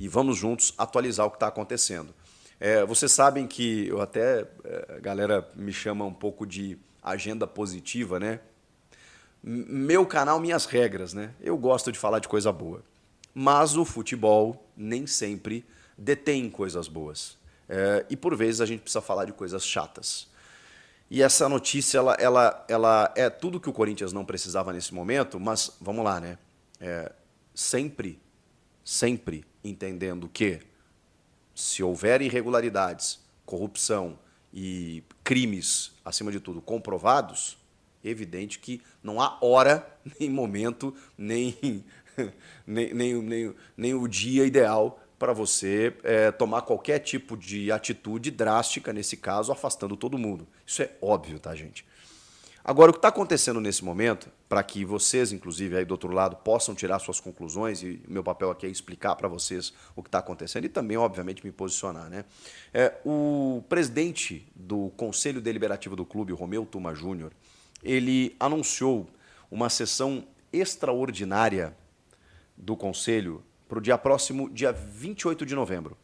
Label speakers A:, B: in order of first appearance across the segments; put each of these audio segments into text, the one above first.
A: e vamos juntos atualizar o que está acontecendo. Vocês sabem que eu até, a galera me chama um pouco de agenda positiva, né? Meu canal, minhas regras, né? Eu gosto de falar de coisa boa. Mas o futebol nem sempre detém coisas boas. E por vezes a gente precisa falar de coisas chatas. E essa notícia, ela é tudo que o Corinthians não precisava nesse momento, mas vamos lá, né? Sempre, sempre entendendo que se houver irregularidades, corrupção e crimes, acima de tudo, comprovados, evidente que não há hora, nem momento, nem o dia ideal para você tomar qualquer tipo de atitude drástica, nesse caso, afastando todo mundo. Isso é óbvio, tá, gente? Agora, o que está acontecendo nesse momento, para que vocês, inclusive, aí do outro lado, possam tirar suas conclusões, e meu papel aqui é explicar para vocês o que está acontecendo e também, obviamente, me posicionar, né? O presidente do Conselho Deliberativo do clube, o Romeu Tuma Júnior, ele anunciou uma sessão extraordinária do Conselho para o dia próximo, dia 28 de novembro,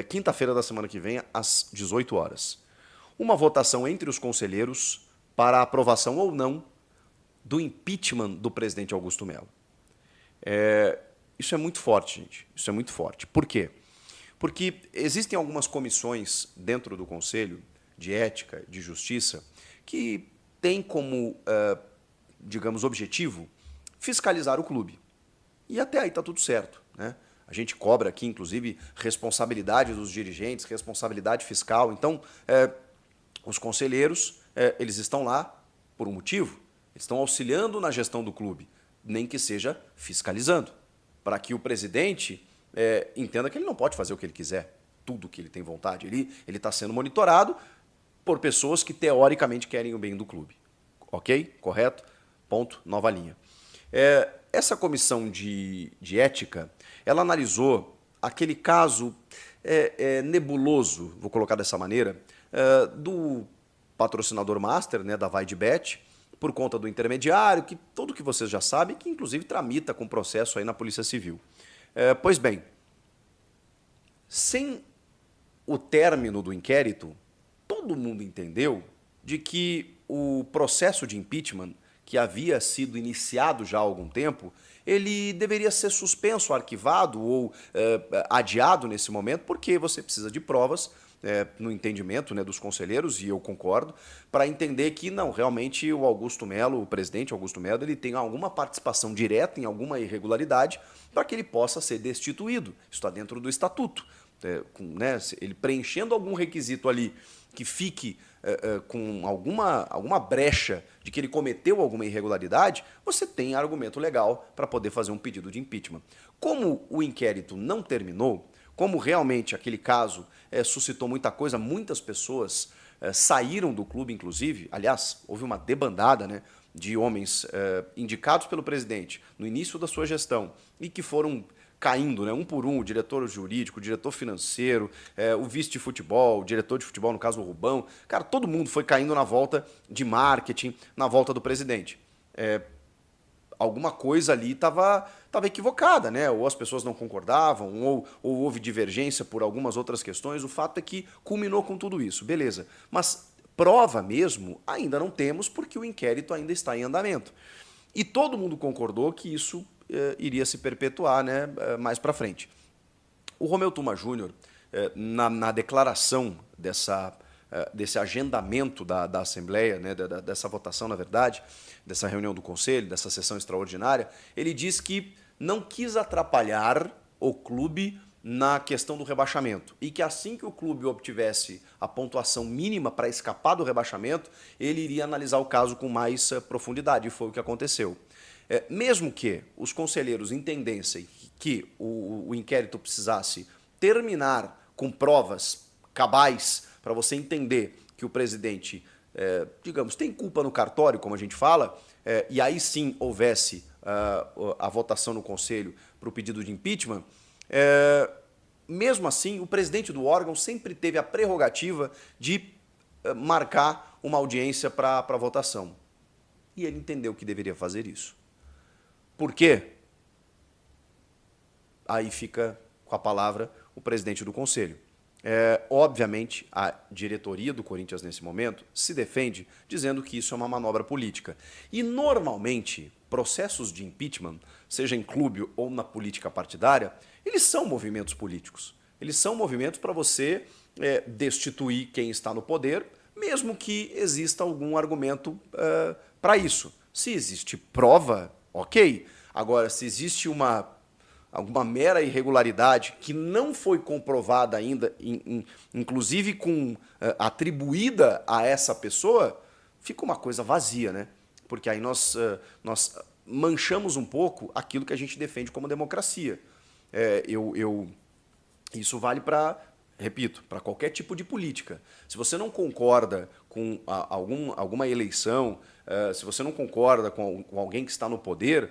A: quinta-feira da semana que vem, às 18 horas. Uma votação entre os conselheiros para a aprovação ou não do impeachment do presidente Augusto Melo. Isso é muito forte, gente. Isso é muito forte. Por quê? Porque existem algumas comissões dentro do Conselho de Ética, de Justiça, que têm como, digamos, objetivo fiscalizar o clube. E até aí está tudo certo, né? A gente cobra aqui, inclusive, responsabilidade dos dirigentes, responsabilidade fiscal. Então, os conselheiros, eles estão lá por um motivo, eles estão auxiliando na gestão do clube, nem que seja fiscalizando, para que o presidente entenda que ele não pode fazer o que ele quiser, tudo que ele tem vontade. Ele está sendo monitorado por pessoas que, teoricamente, querem o bem do clube. Ok? Correto? Ponto, nova linha. Essa comissão de ética, ela analisou aquele caso nebuloso, vou colocar dessa maneira, do patrocinador master, né, da VaideBet, por conta do intermediário, que tudo que vocês já sabem, que inclusive tramita com processo aí na Polícia Civil. Pois bem, sem o término do inquérito, todo mundo entendeu de que o processo de impeachment, que havia sido iniciado já há algum tempo, ele deveria ser suspenso, arquivado ou adiado nesse momento, porque você precisa de provas, no entendimento, né, dos conselheiros, e eu concordo, para entender que não, realmente o Augusto Melo, o presidente Augusto Melo, ele tem alguma participação direta em alguma irregularidade para que ele possa ser destituído. Isso está dentro do estatuto. Né, ele preenchendo algum requisito ali que fique com alguma brecha de que ele cometeu alguma irregularidade, você tem argumento legal para poder fazer um pedido de impeachment. Como o inquérito não terminou, como realmente aquele caso suscitou muita coisa, muitas pessoas saíram do clube, inclusive, aliás, houve uma debandada, né, de homens indicados pelo presidente no início da sua gestão e que foram caindo, né, um por um, o diretor jurídico, o diretor financeiro, o vice de futebol, o diretor de futebol, no caso o Rubão. Cara, todo mundo foi caindo na volta de marketing, na volta do presidente. Alguma coisa ali estava equivocada, né? Ou as pessoas não concordavam, ou houve divergência por algumas outras questões. O fato é que culminou com tudo isso, beleza. Mas prova mesmo ainda não temos, porque o inquérito ainda está em andamento. E todo mundo concordou que isso iria se perpetuar, né, mais para frente. O Romeu Tuma Júnior, na declaração desse agendamento da Assembleia, né, dessa votação, na verdade, dessa reunião do Conselho, dessa sessão extraordinária, ele diz que não quis atrapalhar o clube na questão do rebaixamento e que assim que o clube obtivesse a pontuação mínima para escapar do rebaixamento, ele iria analisar o caso com mais profundidade, e foi o que aconteceu. Mesmo que os conselheiros entendessem que o inquérito precisasse terminar com provas cabais para você entender que o presidente, digamos, tem culpa no cartório, como a gente fala, e aí sim houvesse a votação no Conselho para o pedido de impeachment, mesmo assim, o presidente do órgão sempre teve a prerrogativa de marcar uma audiência para a votação. E ele entendeu que deveria fazer isso. Por quê? Aí fica com a palavra o presidente do Conselho. Obviamente, a diretoria do Corinthians, nesse momento, se defende dizendo que isso é uma manobra política. E, normalmente, processos de impeachment, seja em clube ou na política partidária, eles são movimentos políticos. Eles são movimentos para você destituir quem está no poder, mesmo que exista algum argumento para isso. Se existe prova, ok. Agora, se existe alguma mera irregularidade que não foi comprovada ainda, inclusive atribuída a essa pessoa, fica uma coisa vazia, né? Porque aí nós manchamos um pouco aquilo que a gente defende como democracia. Isso vale para, repito, para qualquer tipo de política. Se você não concorda com alguma eleição, se você não concorda com alguém que está no poder,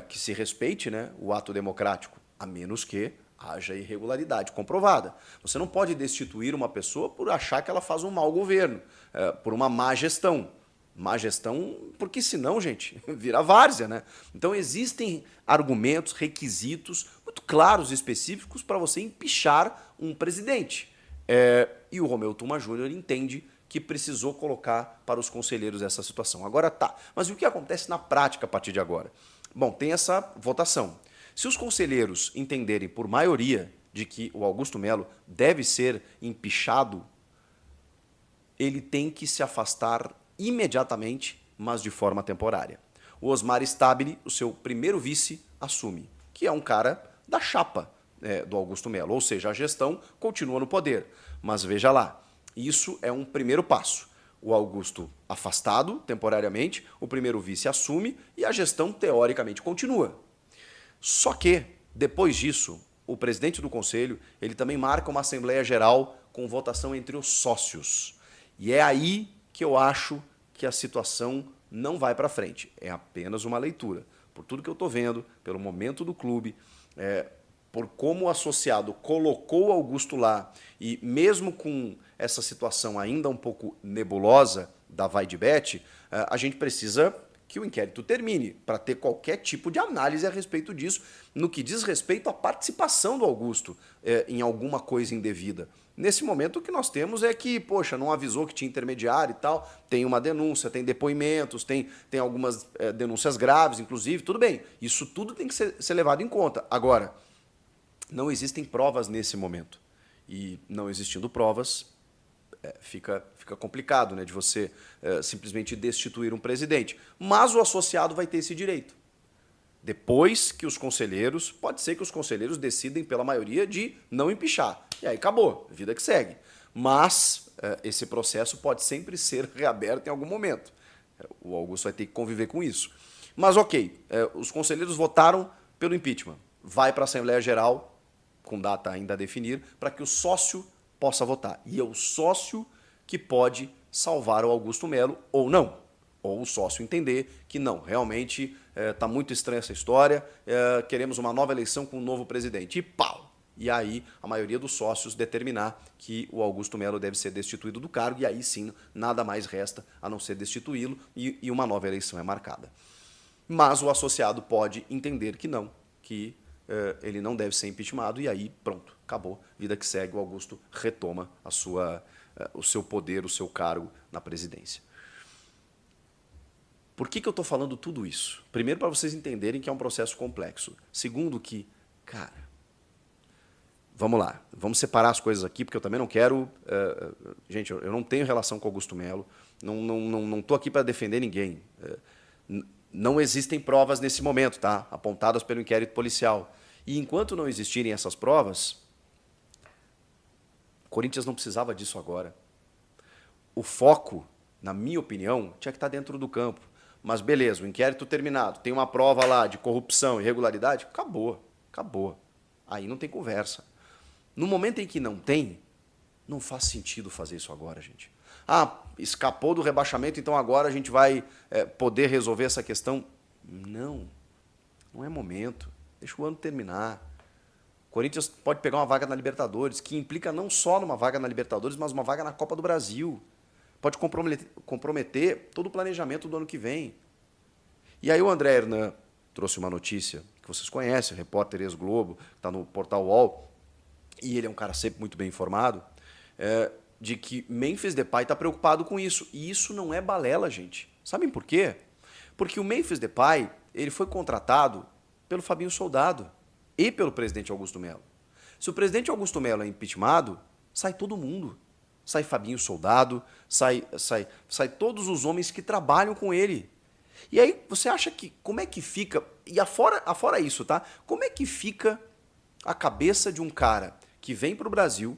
A: que se respeite, né, o ato democrático, a menos que haja irregularidade comprovada. Você não pode destituir uma pessoa por achar que ela faz um mau governo, por uma má gestão. Má gestão, porque senão, gente, vira várzea, né? Então existem argumentos, requisitos muito claros e específicos para você empichar um presidente. E o Romeu Tuma Júnior entende que precisou colocar para os conselheiros essa situação. Agora tá, mas e o que acontece na prática a partir de agora? Bom, tem essa votação. Se os conselheiros entenderem por maioria de que o Augusto Melo deve ser empichado, ele tem que se afastar imediatamente, mas de forma temporária. O Osmar Stabile, o seu primeiro vice, assume, que é um cara da chapa do Augusto Melo, ou seja, a gestão continua no poder. Mas veja lá, isso é um primeiro passo. O Augusto afastado temporariamente, o primeiro vice assume e a gestão teoricamente continua. Só que, depois disso, o presidente do conselho ele também marca uma assembleia geral com votação entre os sócios. E é aí que eu acho que a situação não vai para frente. É apenas uma leitura. Por tudo que eu estou vendo, pelo momento do clube, por como o associado colocou o Augusto lá, e mesmo com essa situação ainda um pouco nebulosa da vai de bet, a gente precisa que o inquérito termine para ter qualquer tipo de análise a respeito disso, no que diz respeito à participação do Augusto em alguma coisa indevida. Nesse momento o que nós temos é que, poxa, não avisou que tinha intermediário e tal, tem uma denúncia, tem depoimentos, tem algumas denúncias graves, inclusive, tudo bem, isso tudo tem que ser levado em conta. Agora, não existem provas nesse momento. E não existindo provas, fica complicado, né, de você simplesmente destituir um presidente. Mas o associado vai ter esse direito. Depois que os conselheiros, pode ser que os conselheiros decidem pela maioria de não empichar. E aí acabou, vida que segue. Mas esse processo pode sempre ser reaberto em algum momento. O Augusto vai ter que conviver com isso. Mas ok, os conselheiros votaram pelo impeachment. Vai para a Assembleia Geral, com data ainda a definir, para que o sócio possa votar. E é o sócio que pode salvar o Augusto Melo ou não. Ou o sócio entender que não, realmente está muito estranha essa história, queremos uma nova eleição com um novo presidente. E pau! E aí a maioria dos sócios determinar que o Augusto Melo deve ser destituído do cargo, e aí sim nada mais resta a não ser destituí-lo e uma nova eleição é marcada. Mas o associado pode entender que não, que ele não deve ser impeachmentado, e aí pronto, acabou, vida que segue, o Augusto retoma o seu poder, o seu cargo na presidência. Por que eu estou falando tudo isso? Primeiro, para vocês entenderem que é um processo complexo. Segundo, que, cara, vamos lá, vamos separar as coisas aqui, porque eu também não quero... gente, eu não tenho relação com o Augusto Melo, não estou aqui para defender ninguém. Não existem provas nesse momento, tá? Apontadas pelo inquérito policial. E enquanto não existirem essas provas, o Corinthians não precisava disso agora. O foco, na minha opinião, tinha que estar dentro do campo. Mas beleza, o inquérito terminado, tem uma prova lá de corrupção, irregularidade, acabou, acabou. Aí não tem conversa. No momento em que não tem, não faz sentido fazer isso agora, gente. Ah, escapou do rebaixamento, então agora a gente vai poder resolver essa questão. Não, não é momento. Deixa o ano terminar. O Corinthians pode pegar uma vaga na Libertadores, que implica não só numa vaga na Libertadores, mas uma vaga na Copa do Brasil. Pode comprometer todo o planejamento do ano que vem. E aí o André Hernan trouxe uma notícia que vocês conhecem, o repórter ex-Globo, está no Portal UOL, e ele é um cara sempre muito bem informado, de que Memphis Depay está preocupado com isso. E isso não é balela, gente. Sabem por quê? Porque o Memphis Depay, ele foi contratado pelo Fabinho Soldado e pelo presidente Augusto Melo. Se o presidente Augusto Melo é impeachmentado, sai todo mundo. Sai Fabinho Soldado, sai todos os homens que trabalham com ele. E aí você acha que, como é que fica, e afora isso, tá? Como é que fica a cabeça de um cara que vem para o Brasil,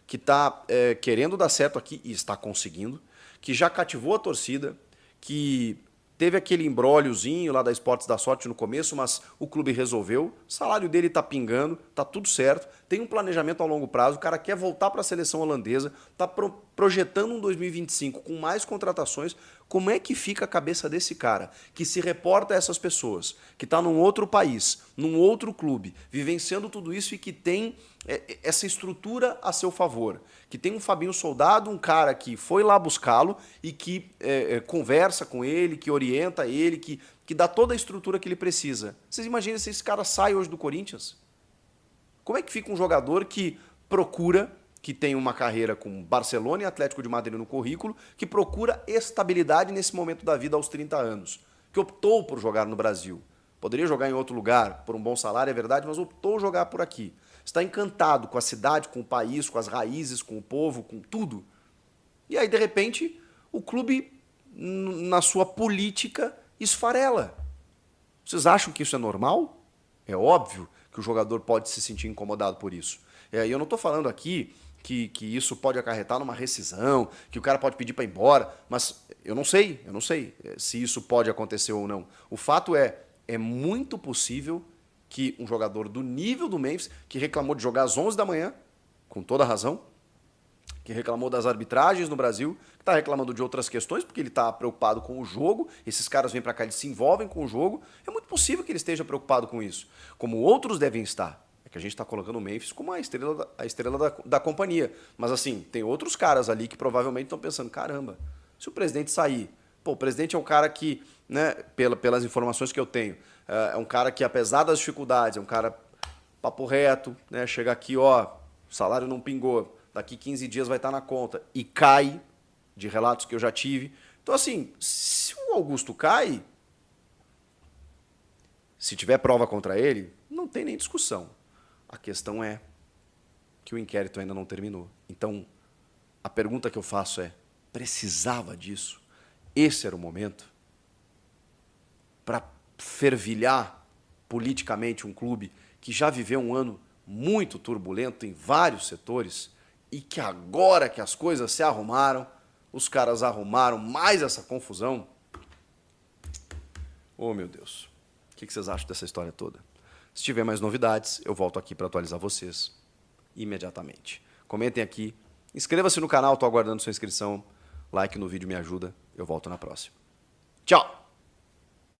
A: que está querendo dar certo aqui e está conseguindo, que já cativou a torcida, que teve aquele imbrógliozinho lá da Esportes da Sorte no começo, mas o clube resolveu, o salário dele está pingando, está tudo certo, tem um planejamento a longo prazo, o cara quer voltar para a seleção holandesa, está projetando um 2025 com mais contratações. Como é que fica a cabeça desse cara que se reporta a essas pessoas, que está num outro país, num outro clube, vivenciando tudo isso e que tem essa estrutura a seu favor, que tem um Fabinho Soldado, um cara que foi lá buscá-lo e que conversa com ele, que orienta ele, que dá toda a estrutura que ele precisa. Vocês imaginam se esse cara sai hoje do Corinthians? Como é que fica um jogador que procura, que tem uma carreira com Barcelona e Atlético de Madrid no currículo, que procura estabilidade nesse momento da vida aos 30 anos, que optou por jogar no Brasil? Poderia jogar em outro lugar por um bom salário, é verdade, mas optou jogar por aqui. Está encantado com a cidade, com o país, com as raízes, com o povo, com tudo. E aí, de repente, o clube, na sua política, esfarela. Vocês acham que isso é normal? É óbvio que o jogador pode se sentir incomodado por isso. E eu não estou falando aqui que isso pode acarretar numa rescisão, que o cara pode pedir para ir embora, mas eu não sei se isso pode acontecer ou não. O fato é muito possível que um jogador do nível do Memphis, que reclamou de jogar às 11 da manhã, com toda razão, que reclamou das arbitragens no Brasil, que está reclamando de outras questões, porque ele está preocupado com o jogo, esses caras vêm para cá, eles se envolvem com o jogo, é muito possível que ele esteja preocupado com isso, como outros devem estar. É que a gente está colocando o Memphis como a estrela da companhia, mas assim, tem outros caras ali que provavelmente estão pensando, caramba, se o presidente sair, pô, o presidente é um cara que, né, pelas informações que eu tenho, é um cara que, apesar das dificuldades, é um cara papo reto, né, chega aqui, ó, o salário não pingou, daqui 15 dias vai estar na conta, e cai, de relatos que eu já tive. Então, assim, se o Augusto cai, se tiver prova contra ele, não tem nem discussão. A questão é que o inquérito ainda não terminou. Então, a pergunta que eu faço é, precisava disso? Esse era o momento para fervilhar politicamente um clube que já viveu um ano muito turbulento em vários setores e que agora que as coisas se arrumaram, os caras arrumaram mais essa confusão? Oh, meu Deus. O que vocês acham dessa história toda? Se tiver mais novidades, eu volto aqui para atualizar vocês imediatamente. Comentem aqui, inscreva-se no canal, estou aguardando sua inscrição, like no vídeo me ajuda, eu volto na próxima. Tchau!